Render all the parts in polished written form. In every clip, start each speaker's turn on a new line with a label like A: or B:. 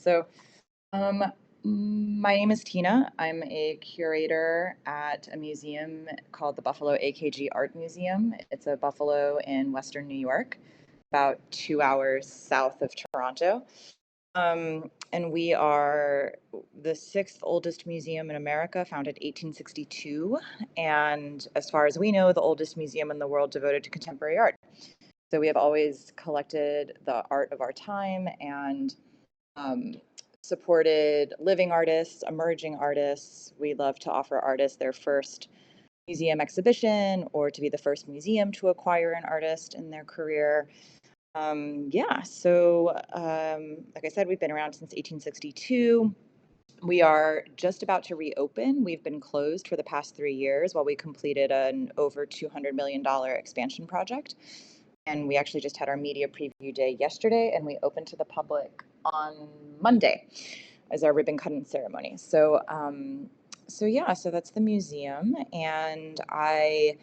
A: So, um, my name is Tina. I'm a curator at a museum called the Buffalo AKG Art Museum. It's a Buffalo in Western New York, about 2 hours south of Toronto. And we are the sixth oldest museum in America, founded 1862. And as far as we know, the oldest museum in the world devoted to contemporary art. So we have always collected the art of our time and um, supported living artists, emerging artists. We love to offer artists their first museum exhibition or to be the first museum to acquire an artist in their career. Like I said, we've been around since 1862. We are just about to reopen. We've been closed for the past 3 years while we completed an over $200 million expansion project. And we actually just had our media preview day yesterday, and we opened to the public on Monday as our ribbon cutting ceremony. So that's the museum, and I'm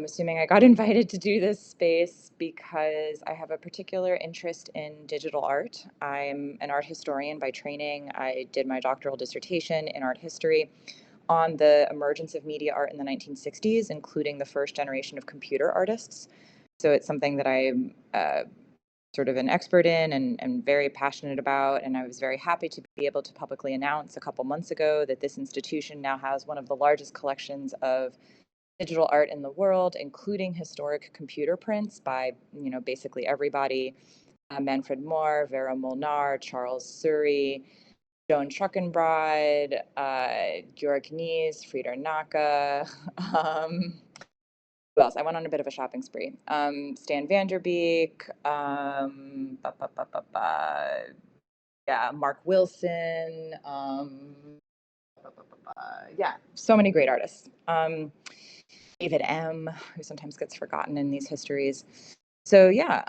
A: assuming I got invited to do this space because I have a particular interest in digital art. I'm an art historian by training. I did my doctoral dissertation in art history on the emergence of media art in the 1960s, including the first generation of computer artists. So it's something that I'm sort of an expert in and very passionate about. And I was very happy to be able to publicly announce a couple months ago that this institution now has one of the largest collections of digital art in the world, including historic computer prints by, basically everybody. Manfred Moore, Vera Molnar, Charles Surrey, Joan Truckenbride, Georg Knies, Frieder Naka. Who else? I went on a bit of a shopping spree. Stan Vanderbeek, yeah, Mark Wilson, yeah, so many great artists. David M., who sometimes gets forgotten in these histories. So yeah,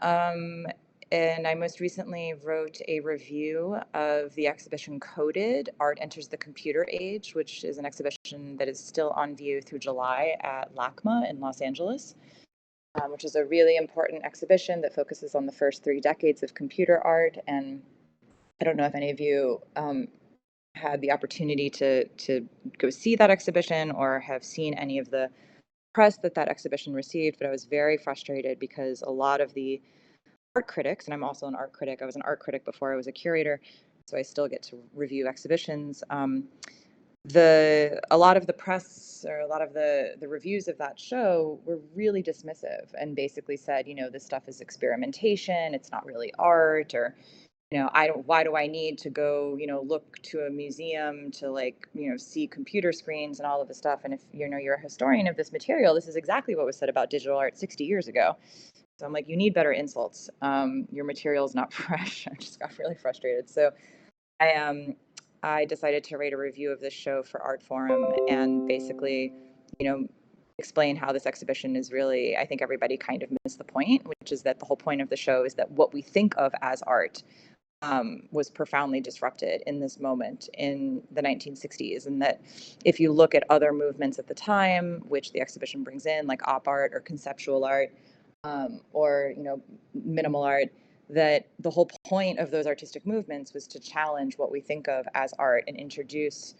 A: and I most recently wrote a review of the exhibition Coded, Art Enters the Computer Age, which is an exhibition that is still on view through July at LACMA in Los Angeles, which is a really important exhibition that focuses on the first 3 decades of computer art. And I don't know if any of you had the opportunity to go see that exhibition or have seen any of the press that exhibition received, but I was very frustrated because a lot of the art critics, and I'm also an art critic. I was an art critic before I was a curator, so I still get to review exhibitions. A lot of the press or a lot of the reviews of that show were really dismissive and basically said, this stuff is experimentation. It's not really art, or why do I need to go, look to a museum to see computer screens and all of this stuff? And if, you're a historian of this material, this is exactly what was said about digital art 60 years ago. So I'm like, you need better insults. Your material is not fresh. I just got really frustrated. So I decided to write a review of this show for Art Forum and basically, explain how this exhibition is really, I think everybody kind of missed the point, which is that the whole point of the show is that what we think of as art was profoundly disrupted in this moment in the 1960s. And that if you look at other movements at the time, which the exhibition brings in, like op art or conceptual art, or minimal art, that the whole point of those artistic movements was to challenge what we think of as art and introduce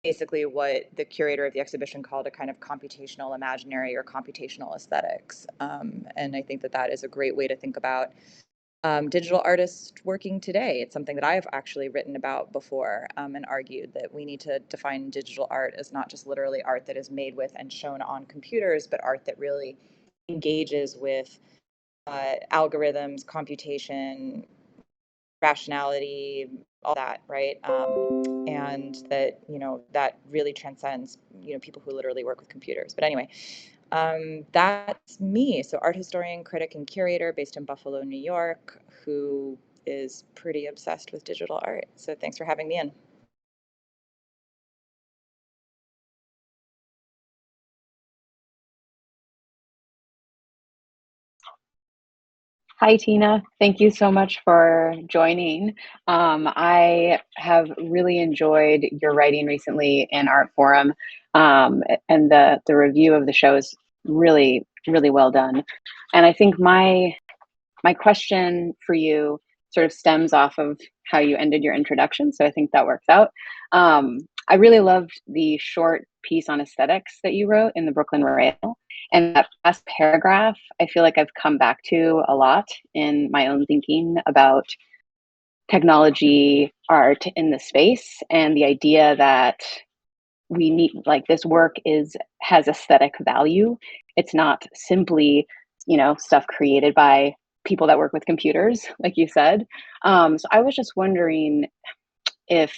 A: basically what the curator of the exhibition called a kind of computational imaginary or computational aesthetics. And I think that is a great way to think about digital artists working today. It's something that I've actually written about before, and argued that we need to define digital art as not just literally art that is made with and shown on computers, but art that really engages with algorithms, computation, rationality, all that, right? And that really transcends, people who literally work with computers. But anyway, that's me. So art historian, critic, and curator based in Buffalo, New York, who is pretty obsessed with digital art. So thanks for having me in.
B: Hi, Tina. Thank you so much for joining. I have really enjoyed your writing recently in Art Forum, and the review of the show is really, really well done. And I think my question for you sort of stems off of how you ended your introduction. So I think that works out. I really loved the short piece on aesthetics that you wrote in the Brooklyn Rail. And that last paragraph, I feel like I've come back to a lot in my own thinking about technology, art in the space, and the idea that we need, like, this work has aesthetic value. It's not simply, stuff created by people that work with computers, like you said. So I was just wondering if,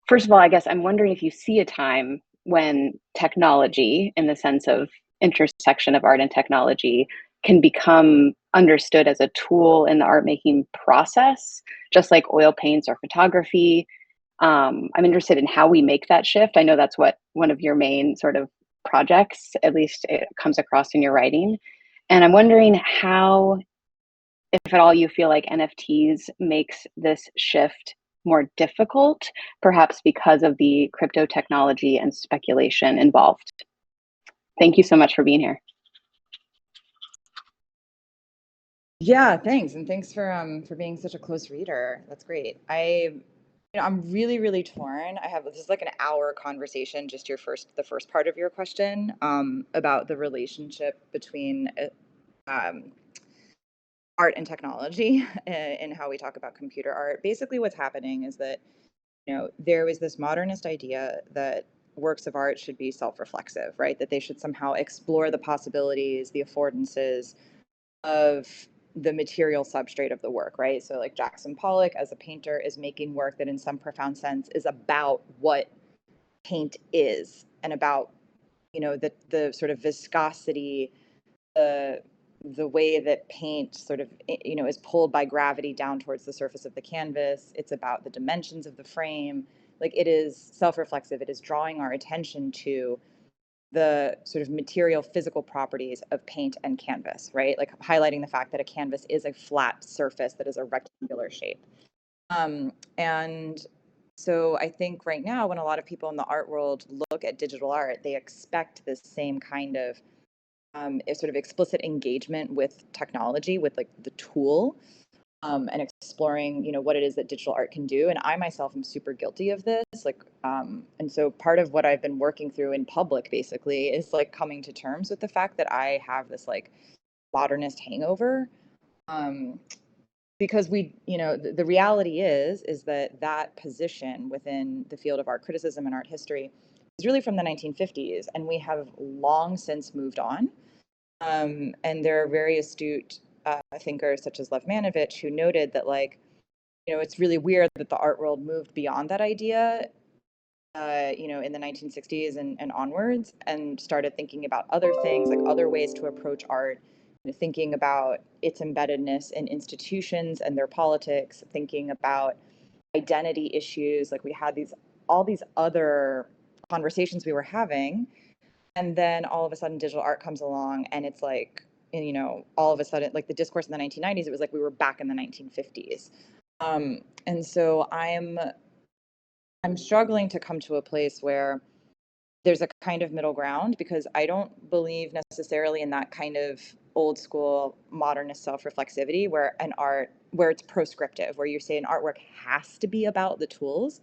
B: first of all, I guess I'm wondering if you see a time when technology, in the sense of intersection of art and technology, can become understood as a tool in the art making process, just like oil paints or photography. I'm interested in how we make that shift. I know that's what one of your main sort of projects, at least it comes across in your writing. And I'm wondering how, if at all, you feel like NFTs makes this shift more difficult, perhaps because of the crypto technology and speculation involved. Thank you so much for being here.
A: Yeah, thanks. And thanks for being such a close reader. That's great. I'm really, really torn. This is like an hour conversation, just the first part of your question, about the relationship between um, art and technology and how we talk about computer art. Basically, what's happening is that, there was this modernist idea that works of art should be self-reflexive, right? That they should somehow explore the possibilities, the affordances of the material substrate of the work, right? So like Jackson Pollock as a painter is making work that in some profound sense is about what paint is and about, the sort of viscosity, the the way that paint sort of, is pulled by gravity down towards the surface of the canvas. It's about the dimensions of the frame. Like, it is self-reflexive. It is drawing our attention to the sort of material physical properties of paint and canvas, right? Like, highlighting the fact that a canvas is a flat surface that is a rectangular shape. And so I think right now, when a lot of people in the art world look at digital art, they expect this same kind of a sort of explicit engagement with technology, with like the tool, and exploring, what it is that digital art can do. And I myself am super guilty of this. Like, and so part of what I've been working through in public basically is like coming to terms with the fact that I have this like modernist hangover. Um, because the reality is that that position within the field of art criticism and art history is really from the 1950s, and we have long since moved on. And there are very astute thinkers such as Lev Manovich who noted that, like, it's really weird that the art world moved beyond that idea, in the 1960s and onwards, and started thinking about other things, like other ways to approach art, thinking about its embeddedness in institutions and their politics, thinking about identity issues. Like, we had all these other conversations we were having, and then all of a sudden digital art comes along, and it's like, and, all of a sudden, like, the discourse in the 1990s, it was like we were back in the 1950s. And so I'm struggling to come to a place where there's a kind of middle ground, because I don't believe necessarily in that kind of old school modernist self-reflexivity where it's proscriptive, where you say an artwork has to be about the tools.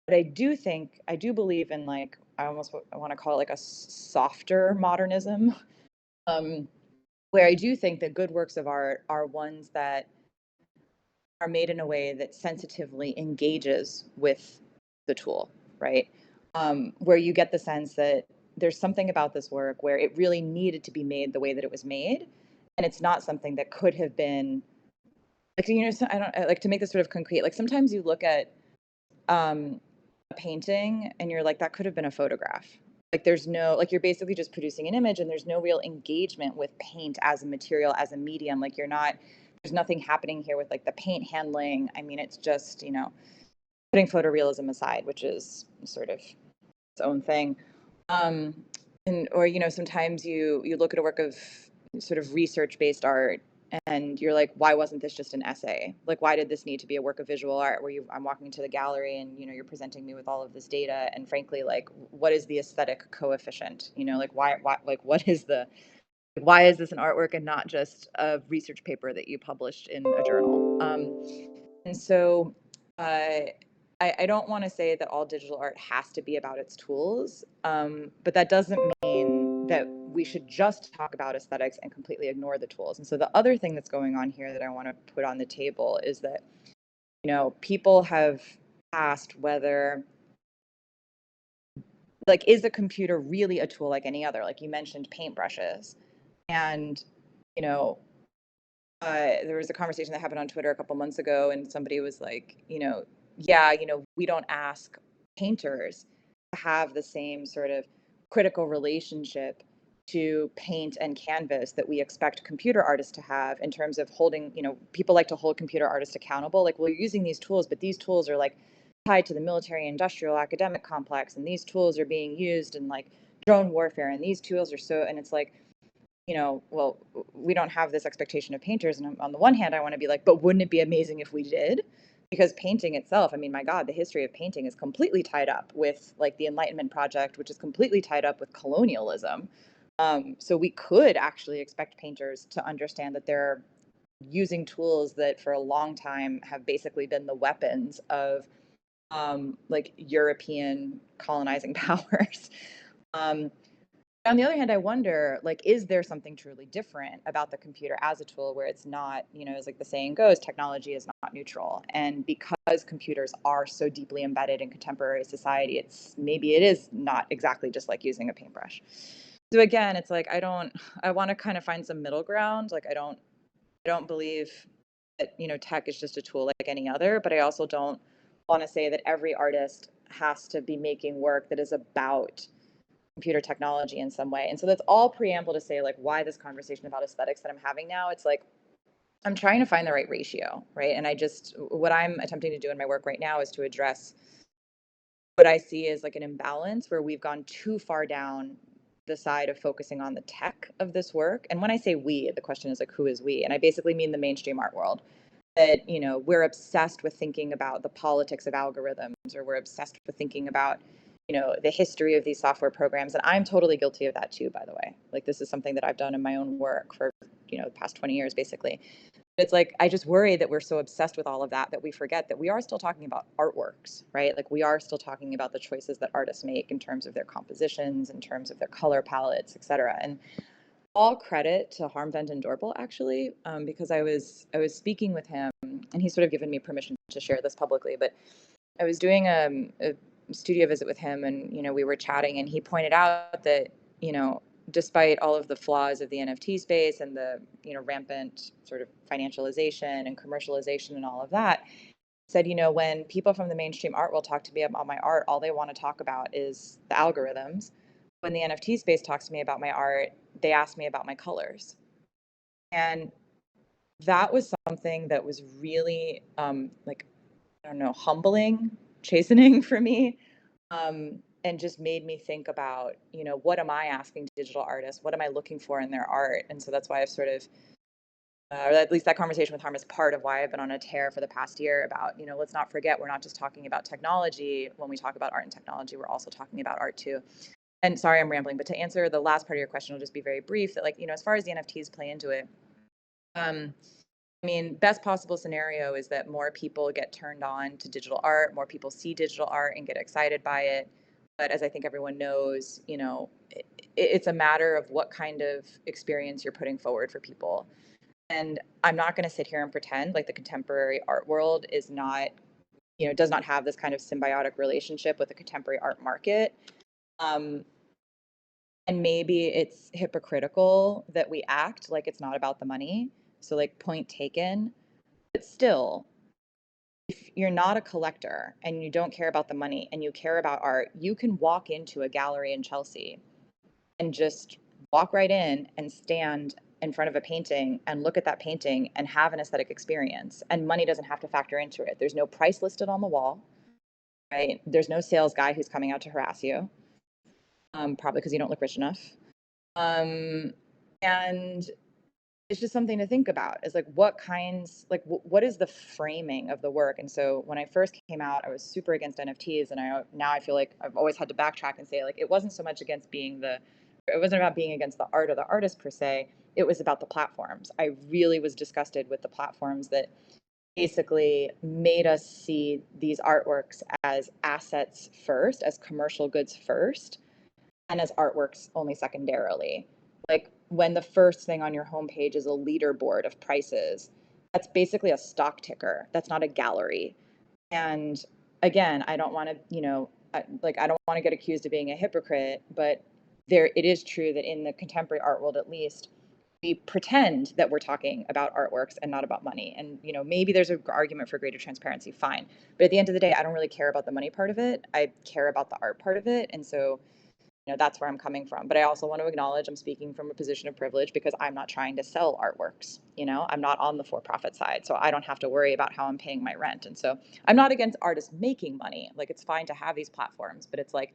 A: But I do believe in, like, I want to call it like a softer modernism, um, where I do think that good works of art are ones that are made in a way that sensitively engages with the tool, right? Where you get the sense that there's something about this work where it really needed to be made the way that it was made, and it's not something that could have been, like, I don't like to make this sort of concrete. Like, sometimes you look at a painting and you're like, that could have been a photograph. Like, there's no, like, you're basically just producing an image, and there's no real engagement with paint as a material, as a medium. Like, there's nothing happening here with like the paint handling. I mean, it's just, putting photorealism aside, which is sort of its own thing. Um, and or sometimes you look at a work of sort of research based art, and you're like, why wasn't this just an essay? Like, why did this need to be a work of visual art where I'm walking to the gallery and you're presenting me with all of this data, and frankly, like, what is the aesthetic coefficient? Like, why like, why is this an artwork and not just a research paper that you published in a journal? And so I don't want to say that all digital art has to be about its tools, but that doesn't mean that we should just talk about aesthetics and completely ignore the tools. And so the other thing that's going on here that I want to put on the table is that, people have asked whether, like, is a computer really a tool like any other? Like you mentioned paintbrushes. And, you know, there was a conversation that happened on Twitter a couple months ago, and somebody was like, yeah, we don't ask painters to have the same sort of critical relationship to paint and canvas that we expect computer artists to have in terms of holding, people like to hold computer artists accountable. Like, well, you're using these tools, but these tools are like tied to the military, industrial, academic complex, and these tools are being used in like drone warfare, and these tools are so, and it's like, well, we don't have this expectation of painters. And on the one hand, I want to be like, but wouldn't it be amazing if we did? Because painting itself, I mean, my God, the history of painting is completely tied up with like the Enlightenment project, which is completely tied up with colonialism. So we could actually expect painters to understand that they're using tools that for a long time have basically been the weapons of like European colonizing powers. Um, on the other hand, I wonder, like, is there something truly different about the computer as a tool where it's not, as like the saying goes, technology is not neutral. And because computers are so deeply embedded in contemporary society, maybe it is not exactly just like using a paintbrush. So again, it's like I want to kind of find some middle ground. Like I don't believe that, tech is just a tool like any other, but I also don't want to say that every artist has to be making work that is about computer technology in some way. And so that's all preamble to say like why this conversation about aesthetics that I'm having now. It's like I'm trying to find the right ratio, right? And what I'm attempting to do in my work right now is to address what I see as like an imbalance where we've gone too far down the side of focusing on the tech of this work. And when I say we, the question is like, who is we? And I basically mean the mainstream art world. That, we're obsessed with thinking about the politics of algorithms, or we're obsessed with thinking about, the history of these software programs. And I'm totally guilty of that too, by the way. Like, this is something that I've done in my own work for, the past 20 years, basically. It's like, I just worry that we're so obsessed with all of that we forget that we are still talking about artworks, right? Like, we are still talking about the choices that artists make in terms of their compositions, in terms of their color palettes, et cetera. And all credit to Harmvend and Dorpel, actually, because I was speaking with him, and he's sort of given me permission to share this publicly. But I was doing a studio visit with him, and we were chatting, and he pointed out that despite all of the flaws of the NFT space and the rampant sort of financialization and commercialization and all of that, said, when people from the mainstream art will talk to me about my art, all they want to talk about is the algorithms. When the NFT space talks to me about my art, they ask me about my colors. And that was something that was really like, I don't know, humbling, chastening for me. And just made me think about, what am I asking digital artists? What am I looking for in their art? And so that's why I've sort of or at least that conversation with Harm is part of why I've been on a tear for the past year about, let's not forget, we're not just talking about technology. When we talk about art and technology, we're also talking about art too. And sorry, I'm rambling, but to answer the last part of your question, I'll just be very brief that, like, as far as the NFTs play into it, I mean, best possible scenario is that more people get turned on to digital art, more people see digital art and get excited by it. But as I think everyone knows, it's a matter of what kind of experience you're putting forward for people. And I'm not going to sit here and pretend like the contemporary art world is not, does not have this kind of symbiotic relationship with the contemporary art market. Um, and maybe it's hypocritical that we act like it's not about the money. So, like, point taken. But still, if you're not a collector and you don't care about the money and you care about art, you can walk into a gallery in Chelsea and just walk right in and stand in front of a painting and look at that painting and have an aesthetic experience. And money doesn't have to factor into it. There's no price listed on the wall, right? There's no sales guy who's coming out to harass you, probably because you don't look rich enough. Um, and it's just something to think about is like what is the framing of the work. And so when I first came out, I was super against NFTs, and now I feel like I've always had to backtrack and say, like, it wasn't so much it wasn't about being against the art or the artist per se. It was about the platforms. I really was disgusted with the platforms that basically made us see these artworks as assets first, as commercial goods first, and as artworks only secondarily. Like when the first thing on your homepage is a leaderboard of prices, that's basically a stock ticker. That's not a gallery. And again, I don't want to, I don't want to get accused of being a hypocrite, but it is true that in the contemporary art world, at least, we pretend that we're talking about artworks and not about money. And, maybe there's an argument for greater transparency, fine. But at the end of the day, I don't really care about the money part of it. I care about the art part of it. And so, that's where I'm coming from. But I also want to acknowledge I'm speaking from a position of privilege because I'm not trying to sell artworks. I'm not on the for-profit side, so I don't have to worry about how I'm paying my rent. And so I'm not against artists making money. Like, it's fine to have these platforms, but it's like,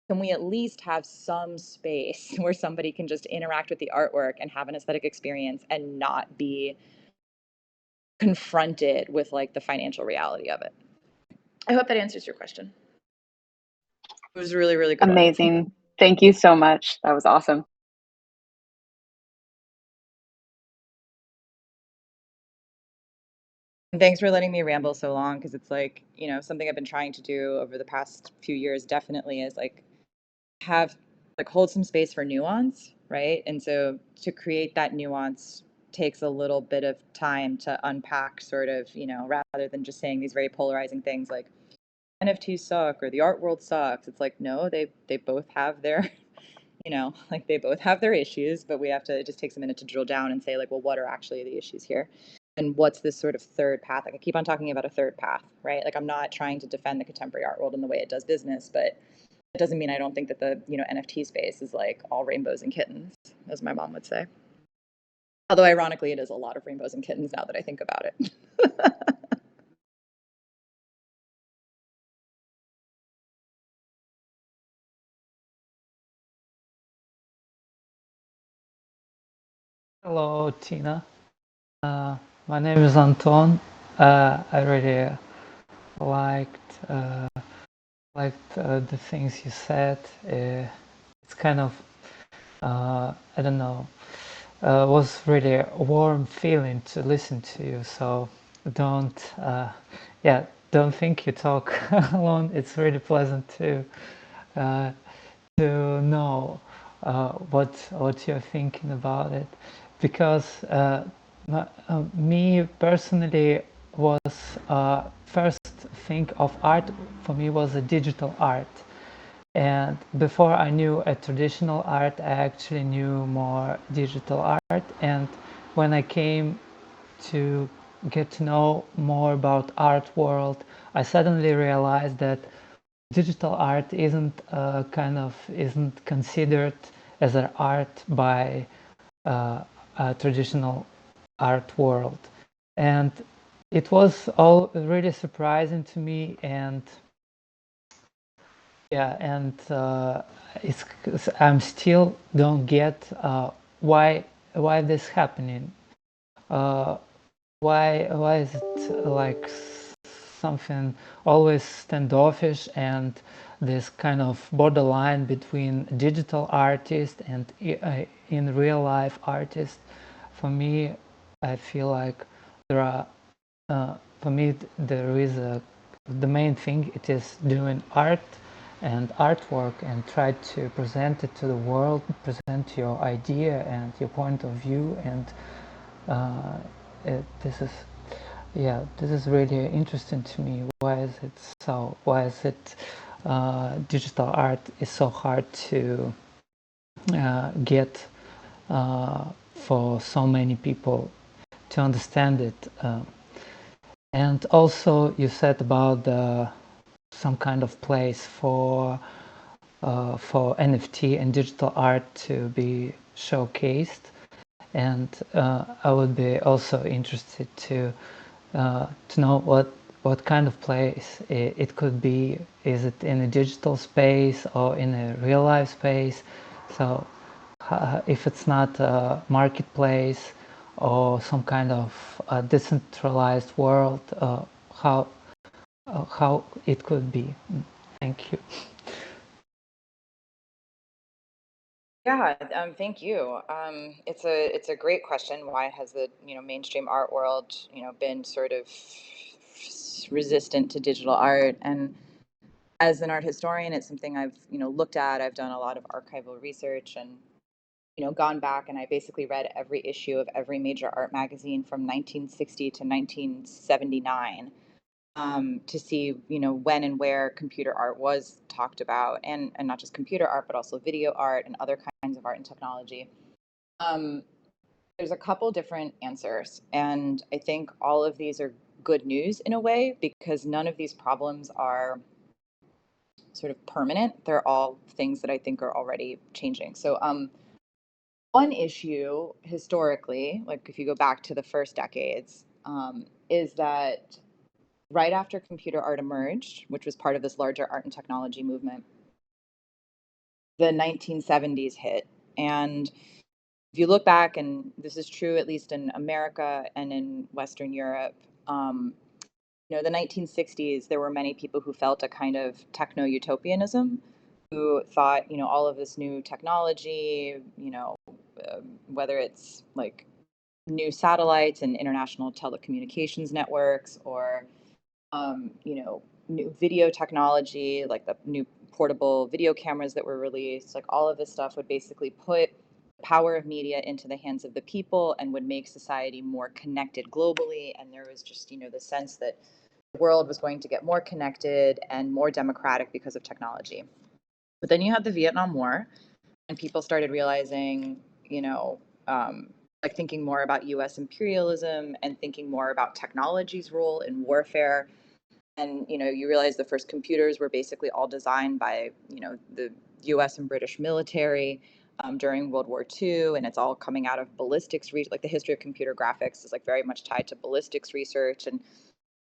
A: can we at least have some space where somebody can just interact with the artwork and have an aesthetic experience and not be confronted with like the financial reality of it? I hope that answers your question. It was a really, really good one.
B: Amazing. Thank you so much. That was awesome.
A: And thanks for letting me ramble so long, because it's like, something I've been trying to do over the past few years definitely is like hold some space for nuance, right? And so to create that nuance takes a little bit of time to unpack, sort of, rather than just saying these very polarizing things like NFTs suck or the art world sucks. It's like, no, they both have their like they both have their issues, but we have to just take a minute to drill down and say like, well, what are actually the issues here? And what's this sort of third path? Like I keep on talking about a third path, right? Like I'm not trying to defend the contemporary art world and the way it does business, but it doesn't mean I don't think that the, NFT space is like all rainbows and kittens, as my mom would say. Although ironically, it is a lot of rainbows and kittens now that I think about it.
C: Hello, Tina. My name is Anton. I really liked the things you said. It's kind of I don't know. Was really a warm feeling to listen to you. So don't don't think you talk alone. It's really pleasant uh, to know what you're thinking about it, because me personally was first thing of art for me was a digital art, and before I knew a traditional art I actually knew more digital art. And when I came to get to know more about art world, I suddenly realized that digital art isn't considered as an art by a traditional art world, and it was all really surprising to me. And yeah, and it's I'm still don't get why this happening. Uh, why is it like something always standoffish, and this kind of borderline between digital artist and in real life artist? For me, I feel like there are for me there is the main thing it is doing art and artwork and try to present it to the world, present your idea and your point of view. And this is this is really interesting to me. Why is it so? Why is it digital art is so hard to get for so many people to understand it? And also, you said about some kind of place for NFT and digital art to be showcased. And I would be also interested to know what kind of place it could be. Is it in a digital space or in a real life space? So if it's not a marketplace or some kind of decentralized world, how it could be. Thank you.
A: Yeah, thank you. It's a great question. Why has the mainstream art world been sort of resistant to digital art? And as an art historian, it's something I've looked at. I've done a lot of archival research and gone back, and I basically read every issue of every major art magazine from 1960 to 1979, to see when and where computer art was talked about, and not just computer art but also video art and other kinds of art and technology. um, there's a couple different answers, and I think all of these are good news in a way, because none of these problems are sort of permanent. They're all things that I think are already changing. So one issue historically, like if you go back to the first decades, is that right after computer art emerged, which was part of this larger art and technology movement, the 1970s hit. And if you look back, and this is true at least in America and in Western Europe, um, the 1960s, there were many people who felt a kind of techno utopianism, who thought, all of this new technology, whether it's like new satellites and international telecommunications networks, or new video technology, like the new portable video cameras that were released, like all of this stuff would basically put the power of media into the hands of the people and would make society more connected globally. And there was just, the sense that the world was going to get more connected and more democratic because of technology. But then you had the Vietnam War, and people started realizing, like thinking more about US imperialism and thinking more about technology's role in warfare. And you realize the first computers were basically all designed by the US and British military during World War II, and it's all coming out of ballistics like the history of computer graphics is like very much tied to ballistics research. And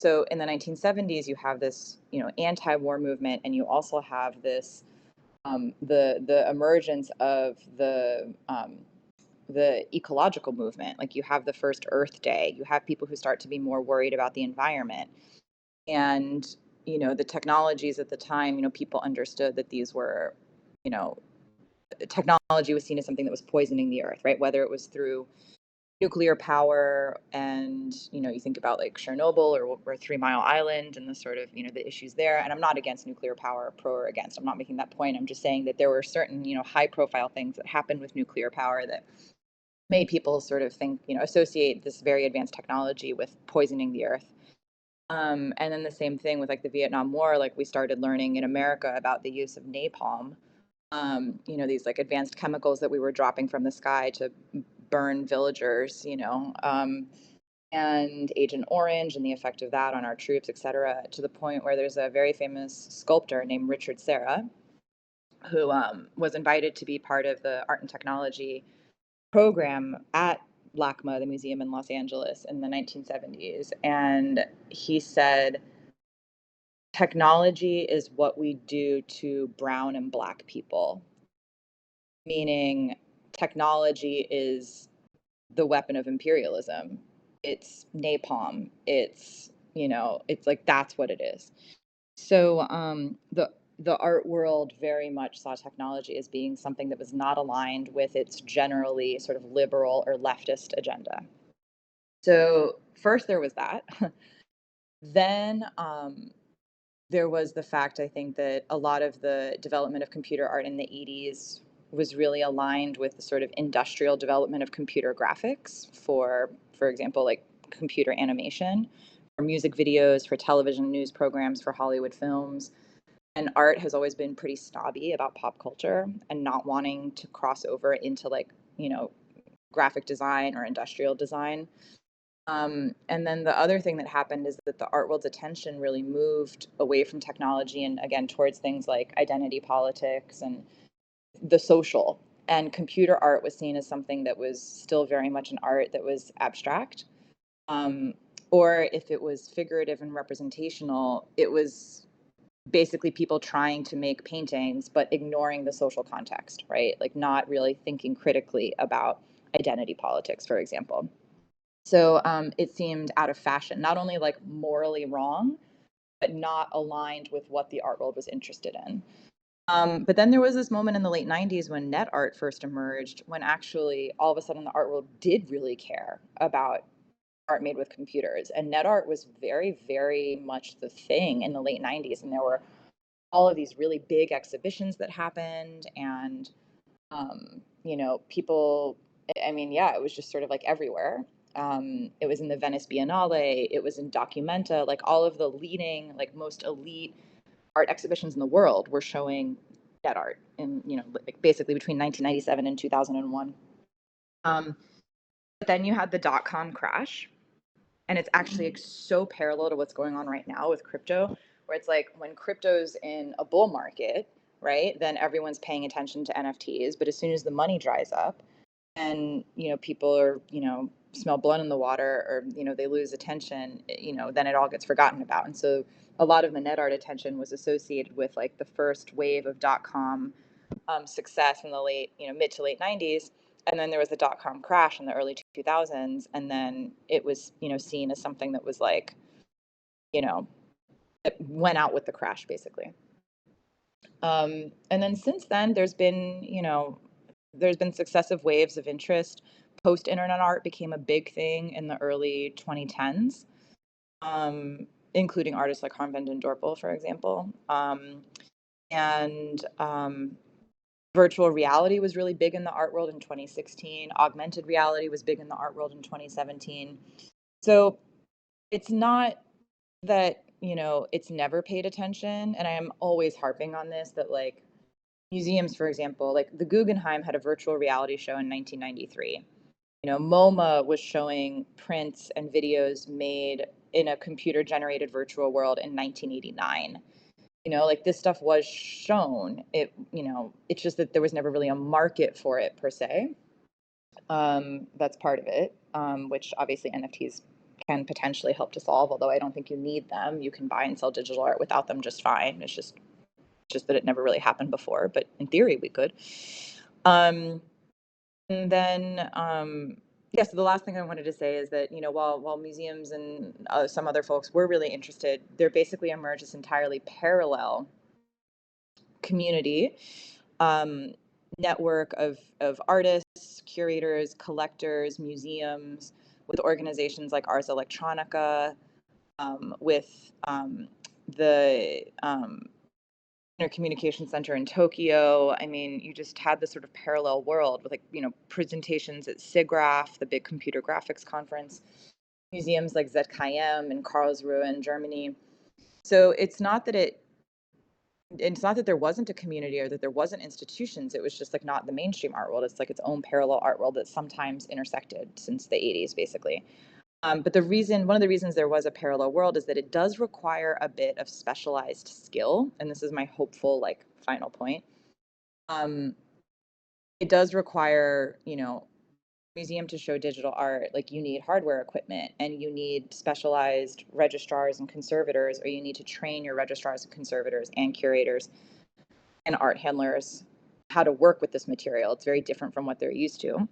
A: so in the 1970s you have this anti-war movement, and you also have this the emergence of the ecological movement. Like you have the first Earth Day, you have people who start to be more worried about the environment. And the technologies at the time, people understood that these were, you know technology was seen as something that was poisoning the earth, right? Whether it was through nuclear power, and you think about like Chernobyl, or 3 Mile Island, and the sort of the issues there. And I'm not against nuclear power, pro or against, I'm not making that point. I'm just saying that there were certain high profile things that happened with nuclear power that made people sort of think, associate this very advanced technology with poisoning the earth. And then the same thing with like the Vietnam War, like we started learning in America about the use of napalm, these like advanced chemicals that we were dropping from the sky to burn villagers, and Agent Orange and the effect of that on our troops, et cetera, to the point where there's a very famous sculptor named Richard Serra, who was invited to be part of the art and technology program at LACMA, the museum in Los Angeles, in the 1970s. And he said, technology is what we do to brown and black people, meaning technology is the weapon of imperialism. It's napalm. It's like that's what it is. So the art world very much saw technology as being something that was not aligned with its generally sort of liberal or leftist agenda. So first there was that. Then there was the fact, I think, that a lot of the development of computer art in the 80s was really aligned with the sort of industrial development of computer graphics for example, like computer animation, for music videos, for television news programs, for Hollywood films. And art has always been pretty snobby about pop culture and not wanting to cross over into like, graphic design or industrial design. And then the other thing that happened is that the art world's attention really moved away from technology and again towards things like identity politics and the social. And computer art was seen as something that was still very much an art that was abstract. Um, or if it was figurative and representational, it was basically people trying to make paintings but ignoring the social context, right? Like not really thinking critically about identity politics, for example. So it seemed out of fashion, not only like morally wrong, but not aligned with what the art world was interested in. But then there was this moment in the late 90s when net art first emerged, when actually all of a sudden the art world did really care about art made with computers. And net art was very, very much the thing in the late 90s. And there were all of these really big exhibitions that happened. And, people, I mean, yeah, it was just sort of like everywhere. It was in the Venice Biennale, it was in Documenta, like all of the leading, like most elite art exhibitions in the world were showing net art in, like basically between 1997 and 2001. But then you had the dot-com crash, and it's actually so parallel to what's going on right now with crypto, where it's like when crypto's in a bull market, right, then everyone's paying attention to NFTs. But as soon as the money dries up and, people are, smell blood in the water, or, they lose attention, then it all gets forgotten about. And so a lot of the net art attention was associated with like the first wave of dot-com success in the late, mid to late 90s. And then there was the dot-com crash in the early 2000s. And then it was, seen as something that was like, it went out with the crash, basically. And then since then, there's been successive waves of interest. Post-internet art became a big thing in the early 2010s, including artists like Harm van den Dorpel, for example. And Virtual reality was really big in the art world in 2016. Augmented reality was big in the art world in 2017. So it's not that, it's never paid attention. And I am always harping on this, that like museums, for example, like the Guggenheim had a virtual reality show in 1993. MoMA was showing prints and videos made in a computer generated virtual world in 1989. Like this stuff was shown. It's just that there was never really a market for it per se. That's part of it, which obviously NFTs can potentially help to solve, although I don't think you need them. You can buy and sell digital art without them just fine. It's just that it never really happened before, but in theory we could. And then, yeah, so the last thing I wanted to say is that, while museums and some other folks were really interested, there basically emerged this entirely parallel community, um, network of artists, curators, collectors, museums, with organizations like Ars Electronica, with the Intercommunication Center in Tokyo. I mean, you just had this sort of parallel world with, like, presentations at SIGGRAPH, the big computer graphics conference, museums like ZKM in Karlsruhe in Germany. So it's not that there wasn't a community or that there wasn't institutions. It was just like not the mainstream art world. It's like its own parallel art world that sometimes intersected since the 80s, basically. But one of the reasons there was a parallel world is that it does require a bit of specialized skill. And this is my hopeful, like, final point. It does require, museum to show digital art, like you need hardware equipment and you need specialized registrars and conservators, or you need to train your registrars and conservators and curators and art handlers how to work with this material. It's very different from what they're used to.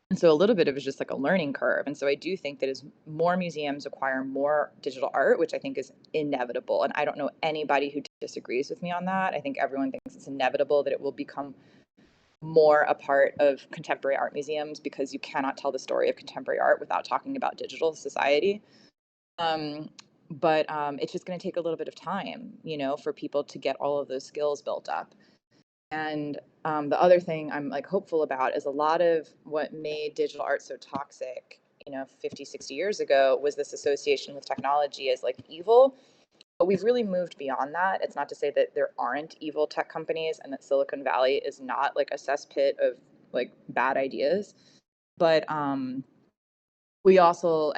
A: And so a little bit of it is just like a learning curve. And so I do think that as more museums acquire more digital art, which I think is inevitable, and I don't know anybody who disagrees with me on that. I think everyone thinks it's inevitable that it will become more a part of contemporary art museums, because you cannot tell the story of contemporary art without talking about digital society. But it's just going to take a little bit of time, for people to get all of those skills built up. And the other thing I'm like hopeful about is a lot of what made digital art so toxic, 50, 60 years ago, was this association with technology as like evil. But we've really moved beyond that. It's not to say that there aren't evil tech companies and that Silicon Valley is not like a cesspit of like bad ideas. But I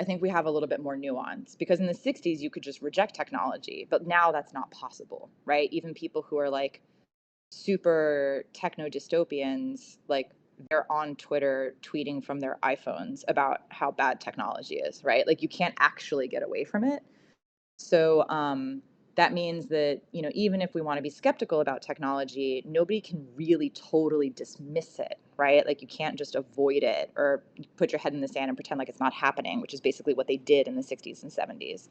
A: think we have a little bit more nuance, because in the 60s you could just reject technology, but now that's not possible, right? Even people who are like super techno dystopians, like they're on Twitter tweeting from their iPhones about how bad technology is, right? Like you can't actually get away from it. So that means that, even if we want to be skeptical about technology, nobody can really totally dismiss it, right? Like you can't just avoid it or put your head in the sand and pretend like it's not happening, which is basically what they did in the 60s and 70s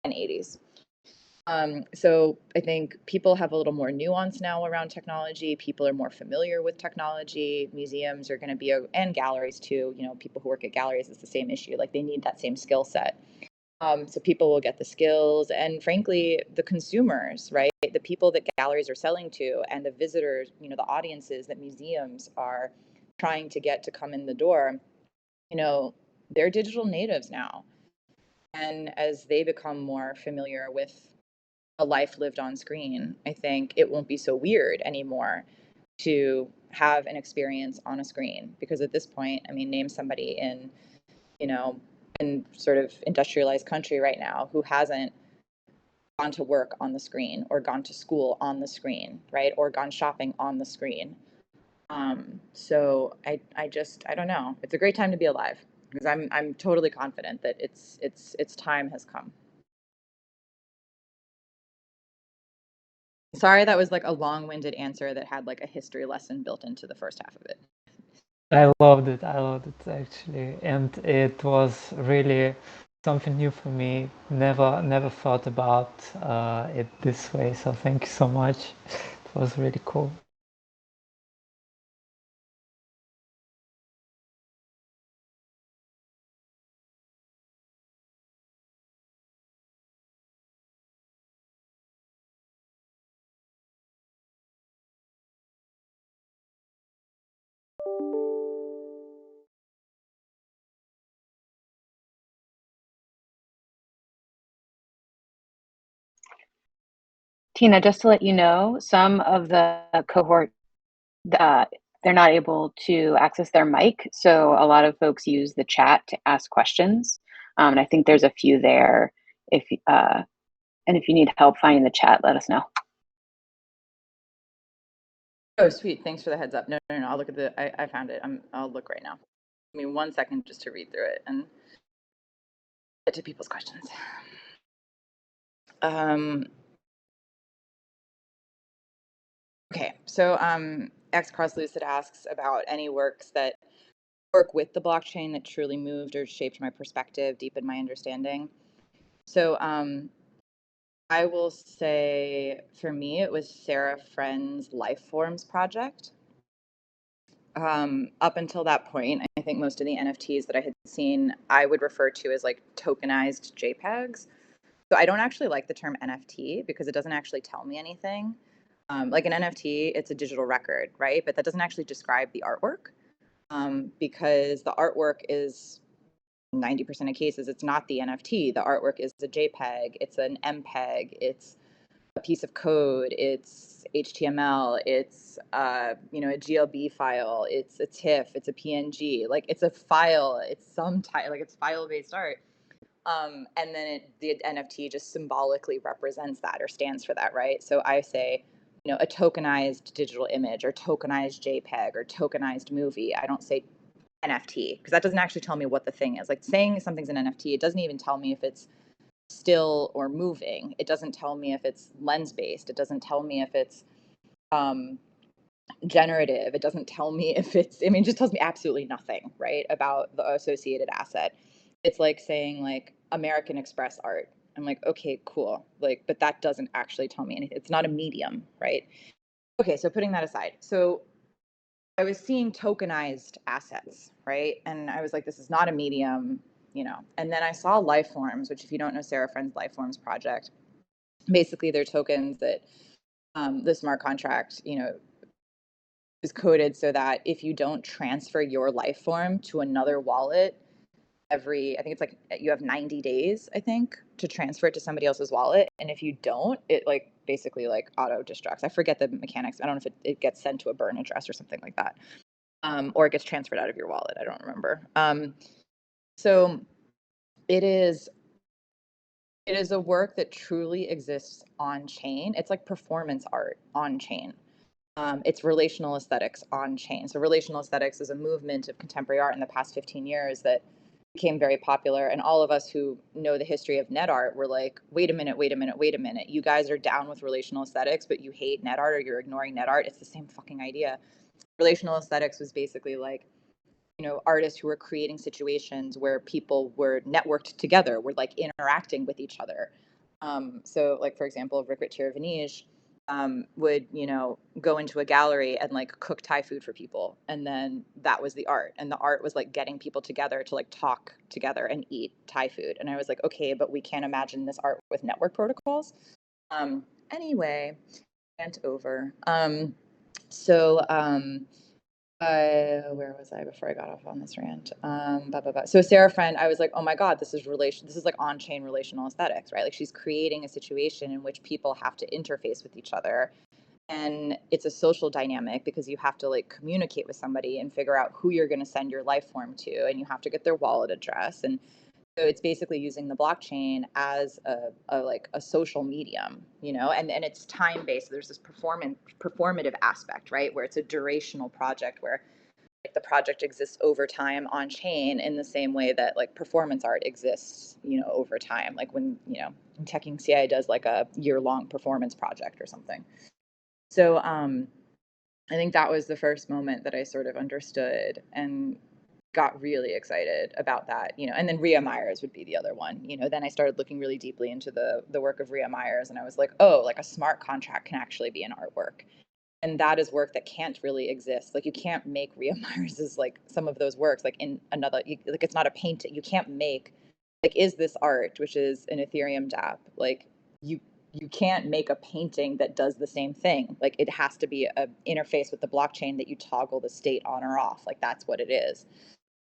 A: and 80s. So I think people have a little more nuance now around technology. People are more familiar with technology. Museums are going to be, and galleries too. You know, people who work at galleries, it's the same issue. Like they need that same skill set. So people will get the skills, and frankly, the consumers, right? The people that galleries are selling to, and the visitors, you know, the audiences that museums are trying to get to come in the door. You know, they're digital natives now, and as they become more familiar with a life lived on screen, I think it won't be so weird anymore to have an experience on a screen. Because at this point, I mean, name somebody in, you know, in sort of industrialized country right now who hasn't gone to work on the screen or gone to school on the screen, right? Or gone shopping on the screen. So I don't know. It's a great time to be alive because I'm totally confident that its time has come. Sorry, that was like a long-winded answer that had like a history lesson built into the first half of it.
C: I loved it. I loved it actually, and it was really something new for me. Never thought about it this way. So thank you so much. It was really cool.
B: Tina, just to let you know, some of the cohort, uh, they're not able to access their mic, so a lot of folks use the chat to ask questions. And I think there's a few there. If and if you need help finding the chat, let us know.
A: Oh, sweet. Thanks for the heads up. No. I'll look at I found it. I'll look right now. Give me 1 second just to read through it and get to people's questions. Okay, so X Cross Lucid asks about any works that work with the blockchain that truly moved or shaped my perspective, deepened my understanding. So I will say for me, it was Sarah Friend's Life Forms project. Up until that point, I think most of the NFTs that I had seen, I would refer to as like tokenized JPEGs. So I don't actually like the term NFT because it doesn't actually tell me anything. Like an NFT, it's a digital record, right? But that doesn't actually describe the artwork because the artwork is 90% of cases, it's not the NFT. The artwork is a JPEG, it's an MPEG, it's a piece of code, it's HTML, it's you know, a GLB file, it's a TIFF, it's a PNG, like it's a file, it's some type, like it's file-based art. And then the NFT just symbolically represents that or stands for that, right? So I say, you know, a tokenized digital image or tokenized JPEG or tokenized movie. I don't say NFT because that doesn't actually tell me what the thing is. Like saying something's an NFT, it doesn't even tell me if it's still or moving. It doesn't tell me if it's lens based. It doesn't tell me if it's um, generative. It doesn't tell me if it's, I mean, it just tells me absolutely nothing, right, about the associated asset. It's like saying like American Express art. I'm like, okay, cool. Like, but that doesn't actually tell me anything. It's not a medium, right? Okay, so putting that aside. So I was seeing tokenized assets, right? And I was like, this is not a medium, you know. And then I saw life forms, which if you don't know Sarah Friend's life forms project, basically they're tokens that the smart contract, you know, is coded so that if you don't transfer your life form to another wallet every, I think it's like you have 90 days, I think, to transfer it to somebody else's wallet. And if you don't, it like basically like auto destructs. I forget the mechanics. I don't know if it gets sent to a burn address or something like that. Or it gets transferred out of your wallet. I don't remember. So it is it is a work that truly exists on chain. It's like performance art on chain. It's relational aesthetics on chain. So relational aesthetics is a movement of contemporary art in the past 15 years that became very popular. And all of us who know the history of net art were like, wait a minute, wait a minute, wait a minute. You guys are down with relational aesthetics, but you hate net art or you're ignoring net art. It's the same fucking idea. Relational aesthetics was basically like, you know, artists who were creating situations where people were networked together, were like interacting with each other. So like, for example, Rikrit Tiruvanij would, go into a gallery and like cook Thai food for people. And then that was the art. And the art was like getting people together to like talk together and eat Thai food. And I was like, okay, but we can't imagine this art with network protocols. Anyway, rant over. So where was I before I got off on this rant? So Sarah Friend, I was like, oh my God, this is like on-chain relational aesthetics, right? Like she's creating a situation in which people have to interface with each other. And it's a social dynamic because you have to like communicate with somebody and figure out who you're going to send your life form to, and you have to get their wallet address. And so it's basically using the blockchain as a social medium, and it's time based. There's this performative aspect, right, where it's a durational project where like the project exists over time on chain in the same way that like performance art exists, over time. Like when Teching CI does like a year-long performance project or something. So I think that was the first moment that I sort of understood and got really excited about that, and then Rhea Myers would be the other one. Then I started looking really deeply into the work of Rhea Myers, and I was like, oh, like a smart contract can actually be an artwork. And that is work that can't really exist. Like you can't make Rhea Myers's like some of those works like in another, like it's not a painting. You can't make like, is this art, which is an Ethereum dApp, like you you can't make a painting that does the same thing. Like it has to be a interface with the blockchain that you toggle the state on or off. Like that's what it is.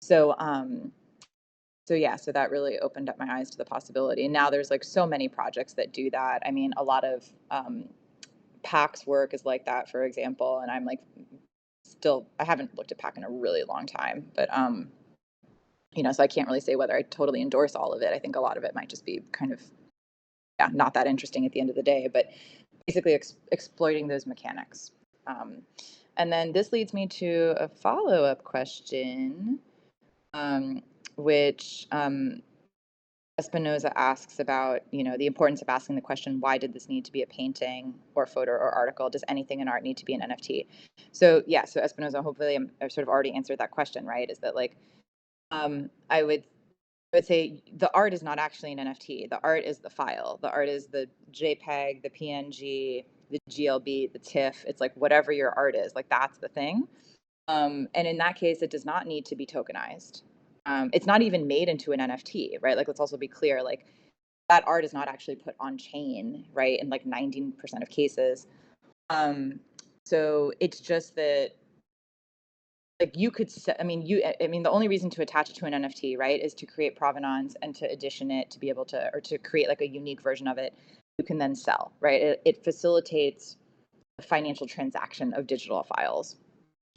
A: So so yeah, so that really opened up my eyes to the possibility. And now there's like so many projects that do that. I mean, a lot of Pack's work is like that, for example. And I'm like, still, I haven't looked at Pack in a really long time, but so I can't really say whether I totally endorse all of it. I think a lot of it might just be kind of, yeah, not that interesting at the end of the day. But basically, exploiting those mechanics. And then this leads me to a follow-up question, which Espinoza asks about, the importance of asking the question, why did this need to be a painting or photo or article? Does anything in art need to be an NFT? So yeah, so Espinoza, hopefully I've sort of already answered that question, right? Is that like, I would say the art is not actually an NFT. The art is the file. The art is the JPEG, the PNG, the GLB, the TIFF. It's like whatever your art is, like that's the thing. And in that case, it does not need to be tokenized. It's not even made into an NFT, right? Like, let's also be clear, like that art is not actually put on chain, right? In like 19% of cases. So it's just that like you could, I mean, the only reason to attach it to an NFT, right, is to create provenance and to edition it to be able to, or to create like a unique version of it you can then sell, right? It facilitates the financial transaction of digital files.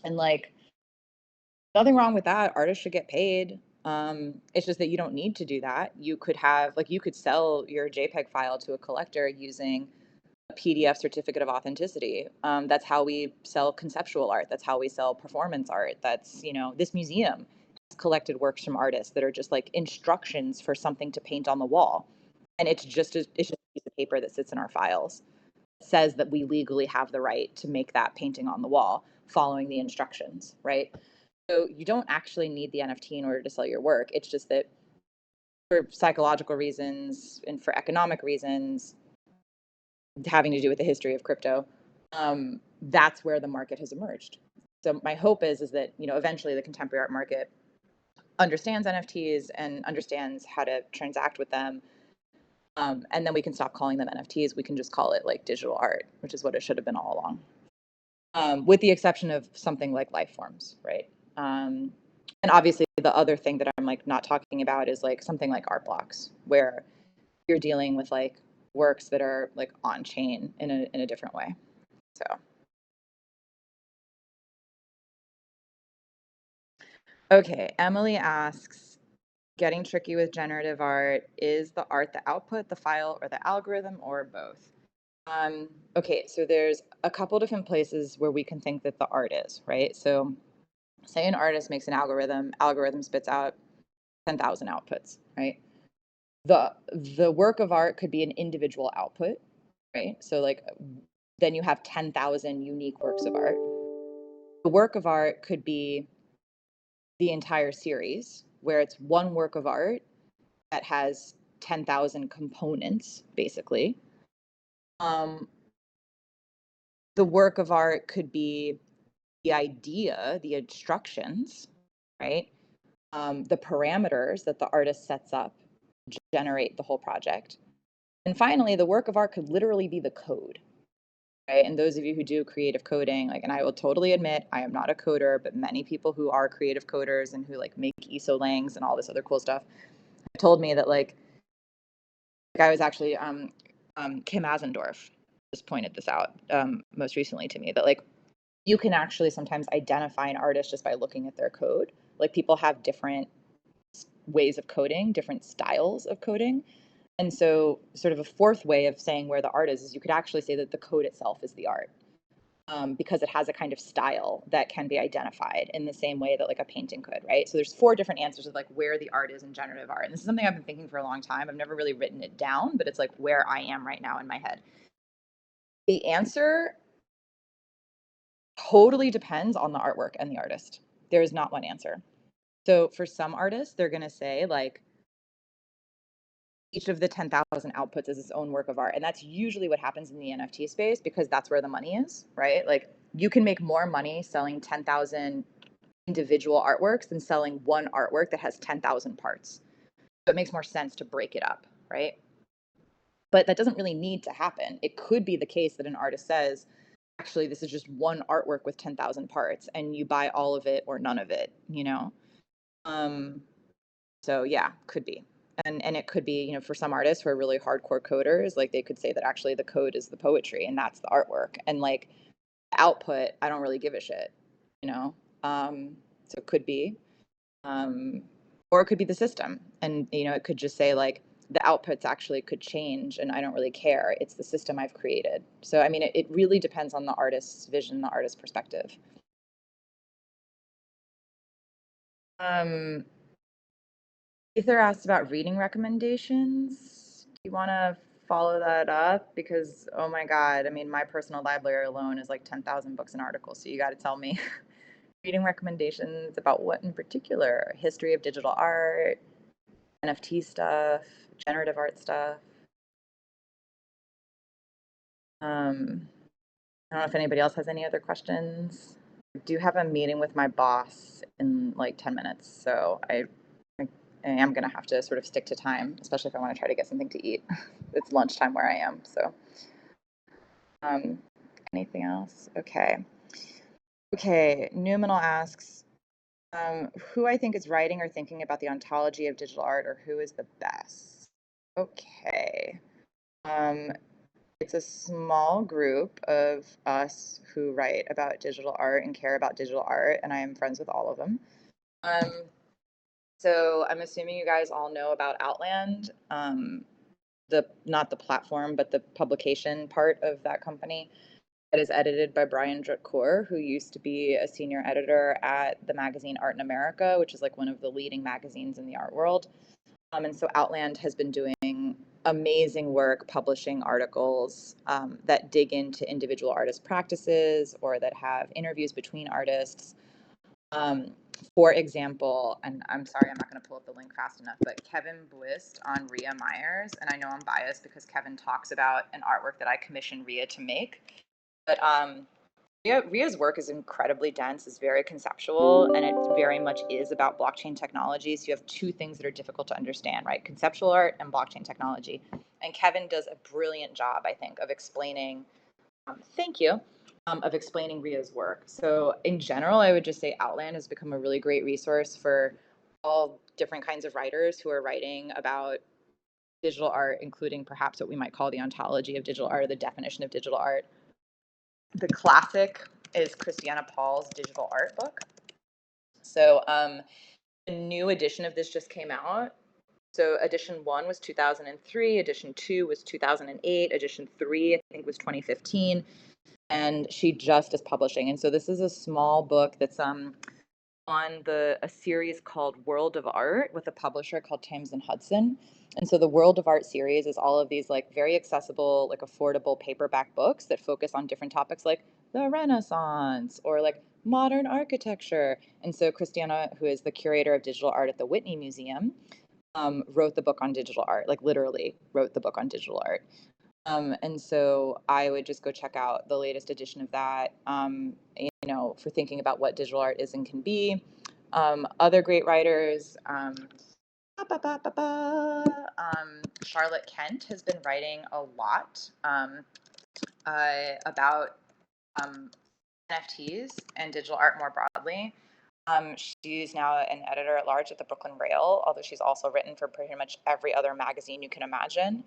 A: And like, nothing wrong with that. Artists should get paid. It's just that you don't need to do that. You could have, like, you could sell your JPEG file to a collector using a PDF certificate of authenticity. That's how we sell conceptual art. That's how we sell performance art. That's, this museum has collected works from artists that are just like instructions for something to paint on the wall. And it's just a piece of paper that sits in our files. It says that we legally have the right to make that painting on the wall following the instructions, right? So you don't actually need the NFT in order to sell your work. It's just that for psychological reasons and for economic reasons, having to do with the history of crypto, that's where the market has emerged. So my hope is that eventually the contemporary art market understands NFTs and understands how to transact with them, and then we can stop calling them NFTs. We can just call it like digital art, which is what it should have been all along, with the exception of something like life forms, right? And obviously, the other thing that I'm like not talking about is like something like art blocks, where you're dealing with like works that are like on chain in a different way. So, okay, Emily asks, getting tricky with generative art, is the art the output, the file, or the algorithm, or both? Okay, so there's a couple different places where we can think that the art is, right? So say an artist makes an algorithm spits out 10,000 outputs, right? The work of art could be an individual output, right? So like then you have 10,000 unique works of art. The work of art could be the entire series where it's one work of art that has 10,000 components, basically. The work of art could be the idea, the instructions, right? The parameters that the artist sets up to generate the whole project. And finally, the work of art could literally be the code, right? And those of you who do creative coding, like, and I will totally admit, I am not a coder, but many people who are creative coders and who like make isolangs and all this other cool stuff told me that like I was actually Kim Asendorf just pointed this out most recently to me, that like you can actually sometimes identify an artist just by looking at their code. Like people have different ways of coding, different styles of coding. And so sort of a fourth way of saying where the art is you could actually say that the code itself is the art. Because it has a kind of style that can be identified in the same way that like a painting could, right? So there's 4 different answers of like where the art is in generative art. And this is something I've been thinking for a long time. I've never really written it down, but it's like where I am right now in my head. The answer totally depends on the artwork and the artist. There is not one answer. So for some artists, they're going to say like each of the 10,000 outputs is its own work of art. And that's usually what happens in the NFT space because that's where the money is, right? Like you can make more money selling 10,000 individual artworks than selling one artwork that has 10,000 parts. So it makes more sense to break it up, right? But that doesn't really need to happen. It could be the case that an artist says, actually, this is just one artwork with 10,000 parts and you buy all of it or none of it, you know? So yeah, could be. And it could be, you know, for some artists who are really hardcore coders, like they could say that actually the code is the poetry and that's the artwork. And like output, I don't really give a shit, you know? So it could be. Or it could be the system. And, you know, it could just say like the outputs actually could change and I don't really care. It's the system I've created. So, I mean, it really depends on the artist's vision, the artist's perspective. Um, Ether asked about reading recommendations. Do you want to follow that up? Because, oh my God, I mean, my personal library alone is like 10,000 books and articles. So you got to tell me reading recommendations about what in particular? History of digital art, NFT stuff, generative art stuff. I don't know if anybody else has any other questions. I do have a meeting with my boss in like 10 minutes, so I am going to have to sort of stick to time, especially if I want to try to get something to eat. It's lunchtime where I am, so. Um, Anything else? Okay. Okay, Numinal asks, who I think is writing or thinking about the ontology of digital art or who is the best? Okay. It's a small group of us who write about digital art and care about digital art, and I am friends with all of them. So I'm assuming you guys all know about Outland, not the platform, but the publication part of that company that is edited by Brian Drucker, who used to be a senior editor at the magazine Art in America, which is like one of the leading magazines in the art world. And so Outland has been doing amazing work publishing articles that dig into individual artist practices or that have interviews between artists. For example, and I'm sorry, I'm not going to pull up the link fast enough, but Kevin Buist on Rhea Myers. And I know I'm biased because Kevin talks about an artwork that I commissioned Rhea to make. But Rhea's work is incredibly dense, is very conceptual, and it very much is about blockchain technology. So you have 2 things that are difficult to understand, right? Conceptual art and blockchain technology. And Kevin does a brilliant job, I think, of explaining, thank you, of explaining Rhea's work. So in general, I would just say Outland has become a really great resource for all different kinds of writers who are writing about digital art, including perhaps what we might call the ontology of digital art or the definition of digital art. The classic is Christiana Paul's digital art book. So a new edition of this just came out. So edition 1 was 2003, edition 2 was 2008, edition 3 I think was 2015, and she just is publishing. And so this is a small book that's on a series called World of Art with a publisher called Thames and Hudson. And so the World of Art series is all of these like very accessible, like affordable paperback books that focus on different topics like the Renaissance or like modern architecture. And so Christiana, who is the curator of digital art at the Whitney Museum, wrote the book on digital art, like literally wrote the book on digital art. And so I would just go check out the latest edition of that, for thinking about what digital art is and can be. Other great writers, Charlotte Kent has been writing a lot about NFTs and digital art more broadly. She's now an editor at large at the Brooklyn Rail, although she's also written for pretty much every other magazine you can imagine.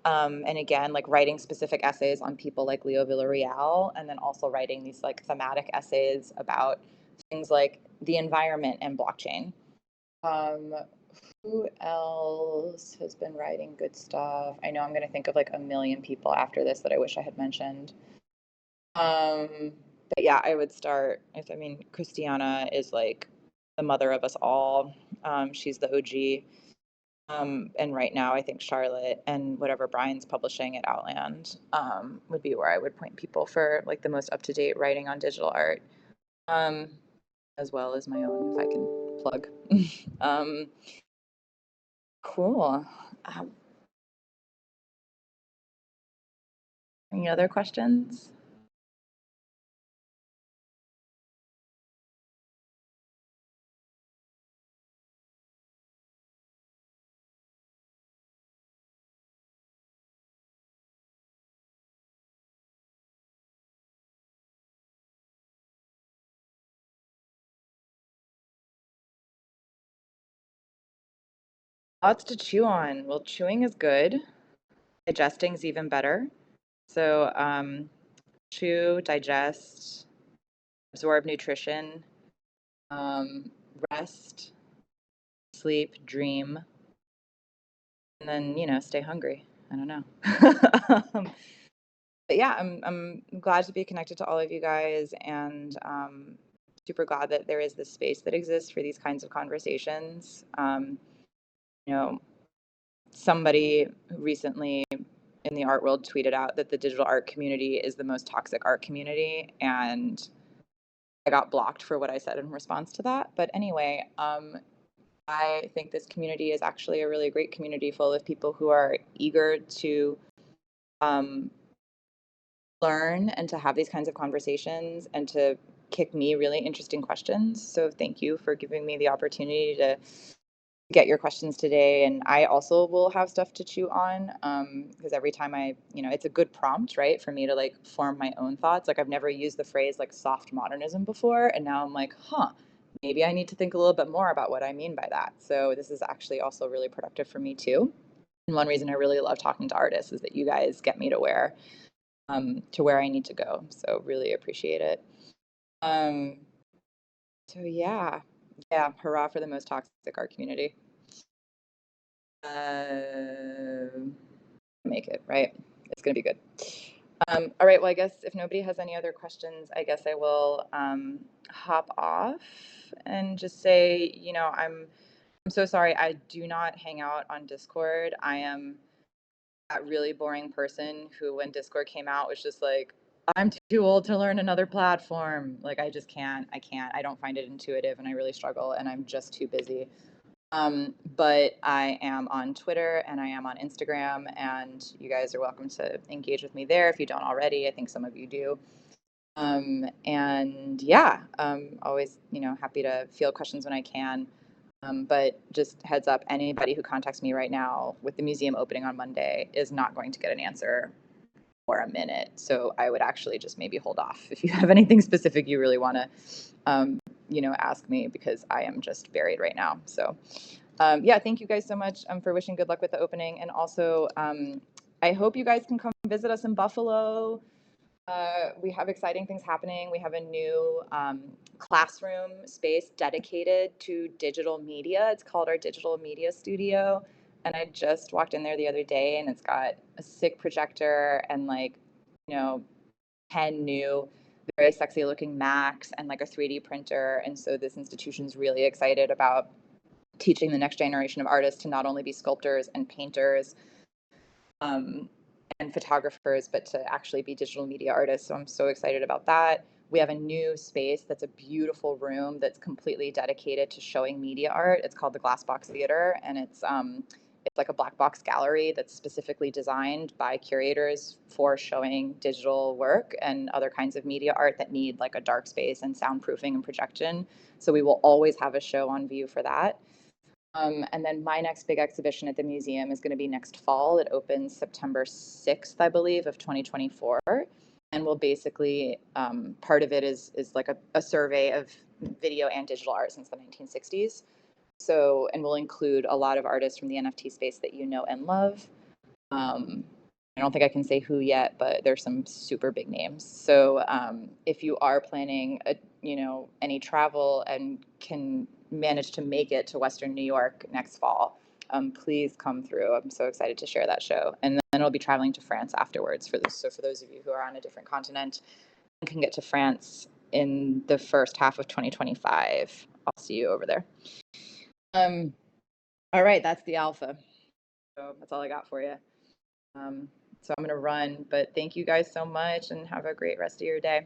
A: And again, like writing specific essays on people like Leo Villarreal, and then also writing these like thematic essays about things like the environment and blockchain. Who else has been writing good stuff? I know I'm going to think of like a million people after this that I wish I had mentioned. But yeah, I would start. Christiana is like the mother of us all. She's the OG. And right now, I think Charlotte and whatever Brian's publishing at Outland would be where I would point people for like the most up to date writing on digital art, as well as my own, if I can plug. Cool. Any other questions? Lots to chew on. Well, chewing is good. Digesting's even better. So, chew, digest, absorb nutrition, rest, sleep, dream, and then, stay hungry. I don't know. But yeah, I'm glad to be connected to all of you guys, and super glad that there is this space that exists for these kinds of conversations. You know, somebody recently in the art world tweeted out that the digital art community is the most toxic art community, and I got blocked for what I said in response to that. But anyway, I think this community is actually a really great community full of people who are eager to learn and to have these kinds of conversations and to kick me really interesting questions. So thank you for giving me the opportunity to get your questions today. And I also will have stuff to chew on, because every time it's a good prompt, right, for me to like form my own thoughts. Like I've never used the phrase like soft modernism before, and now I'm like, maybe I need to think a little bit more about what I mean by that. So this is actually also really productive for me too. And one reason I really love talking to artists is that you guys get me to where I need to go. So really appreciate it. Um, so yeah, hurrah for the most toxic art community. Make it, right? It's gonna be good. All right, well, I guess if nobody has any other questions, I guess I will hop off and just say, I'm so sorry. I do not hang out on Discord. I am that really boring person who, when Discord came out, was just like, I'm too old to learn another platform. Like, I just can't. I don't find it intuitive, and I really struggle, and I'm just too busy. But I am on Twitter and I am on Instagram, and you guys are welcome to engage with me there if you don't already. I think some of you do. And yeah, always, happy to field questions when I can. But just heads up, anybody who contacts me right now with the museum opening on Monday is not going to get an answer for a minute. So I would actually just maybe hold off if you have anything specific you really want to, ask me, because I am just buried right now. So yeah, thank you guys so much for wishing good luck with the opening. And also, I hope you guys can come visit us in Buffalo. We have exciting things happening. We have a new classroom space dedicated to digital media. It's called our Digital Media Studio. And I just walked in there the other day, and it's got a sick projector and 10 new, very sexy looking Macs and like a 3D printer. And so this institution's really excited about teaching the next generation of artists to not only be sculptors and painters, and photographers, but to actually be digital media artists. So I'm so excited about that. We have a new space that's a beautiful room that's completely dedicated to showing media art. It's called the Glass Box Theater, and it's like a black box gallery that's specifically designed by curators for showing digital work and other kinds of media art that need like a dark space and soundproofing and projection. So we will always have a show on view for that. And then my next big exhibition at the museum is going to be next fall. It opens September 6th, I believe, of 2024. And will basically, part of it is like a survey of video and digital art since the 1960s. So, and we'll include a lot of artists from the NFT space that you know and love. I don't think I can say who yet, but there's some super big names. So if you are planning, any travel and can manage to make it to Western New York next fall, please come through. I'm so excited to share that show. And then I'll be traveling to France afterwards for this. So for those of you who are on a different continent and can get to France in the first half of 2025, I'll see you over there. All right, that's the alpha. So that's all I got for you. So I'm going to run, but thank you guys so much and have a great rest of your day.